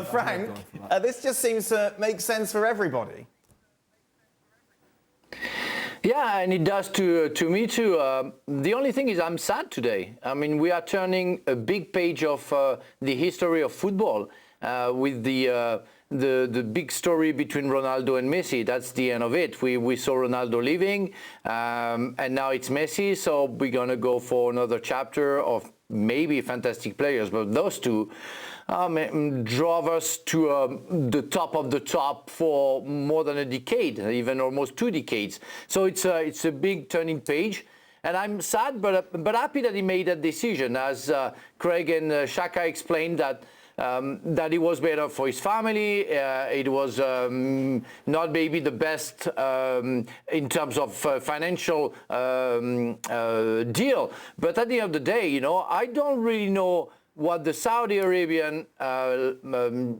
Frank, this just seems to make sense for everybody. Yeah, and it does to me too. The only thing is I'm sad today. I mean, we are turning a big page of the history of football with the big story between Ronaldo and Messi. That's the end of it. We saw Ronaldo leaving, and now it's Messi, so we're going to go for another chapter of maybe fantastic players, but those two drove us to the top of the top for more than a decade, even almost 2 decades. So it's a big turning page. And I'm sad, but happy that he made that decision. As Craig and Shaka explained, that it was better for his family. It was not maybe the best in terms of financial deal. But at the end of the day, you know, I don't really know what the Saudi Arabian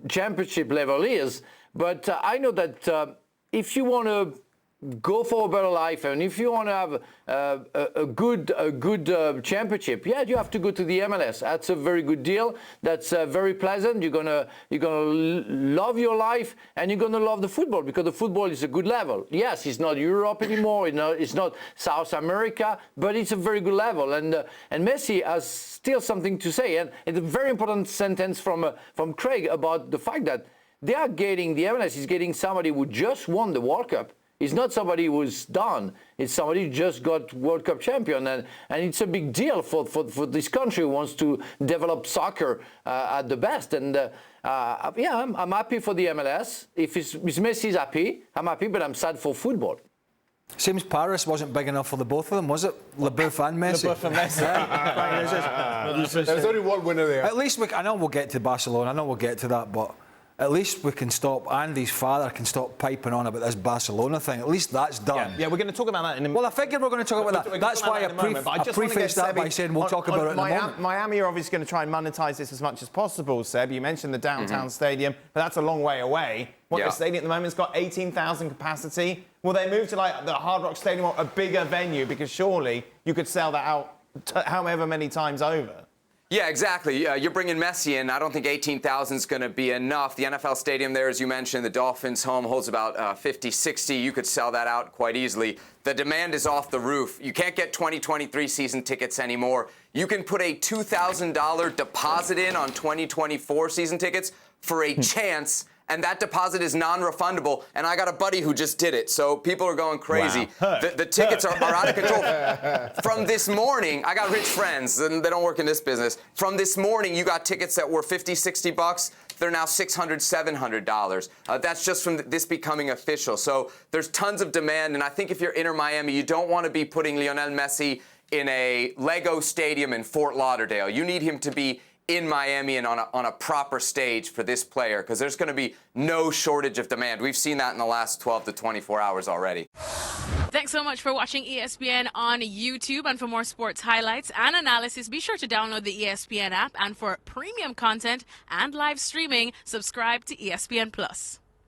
championship level is, but I know that if you want to go for a better life, and if you want to have a good championship, yeah, you have to go to the MLS. That's a very good deal. That's very pleasant. You're gonna love your life, and you're gonna love the football, because the football is a good level. Yes, it's not Europe anymore. It's not South America, but it's a very good level. And Messi has still something to say. And it's a very important sentence from Craig about the fact that the MLS is getting somebody who just won the World Cup. It's not somebody who's done. It's somebody who just got World Cup champion, and it's a big deal for this country who wants to develop soccer at the best. And yeah, I'm happy for the MLS. If Messi's happy, I'm happy, but I'm sad for football. Seems Paris wasn't big enough for the both of them, was it? Leboeuf and Messi. Leboeuf and Messi. There's only one winner there. At least I know we'll get to Barcelona. I know we'll get to that, but at least we can stop. Andy's father can stop piping on about this Barcelona thing. At least that's done. Yeah, we're going to talk about that in a minute. Well, I figured we're going to talk about that. That's why I prefaced that by saying we'll talk about it in a moment. Miami are obviously going to try and monetize this as much as possible, Seb. You mentioned the downtown stadium, but that's a long way away. The stadium at the moment's got 18,000 capacity. Will they move to like the Hard Rock Stadium or a bigger venue? Because surely you could sell that out however many times over. Yeah, exactly. You're bringing Messi in. I don't think 18,000 is going to be enough. The NFL stadium there, as you mentioned, the Dolphins' home holds about 50, 60. You could sell that out quite easily. The demand is off the roof. You can't get 2023 season tickets anymore. You can put a $2,000 deposit in on 2024 season tickets for a chance, and that deposit is non-refundable. And I got a buddy who just did it, so people are going crazy. Wow. The tickets are out of control. From this morning, I got rich friends, and they don't work in this business. From this morning, you got tickets that were 50, 60 bucks. They're now $600, $700. That's just from this becoming official. So there's tons of demand, and I think if you're Inter Miami, you don't want to be putting Lionel Messi in a Lego stadium in Fort Lauderdale. You need him to be in Miami and on a proper stage for this player, because there's going to be no shortage of demand. We've seen that in the last 12 to 24 hours already. Thanks so much for watching ESPN on YouTube. And for more sports highlights and analysis, be sure to download the ESPN app. And for premium content and live streaming, subscribe to ESPN Plus.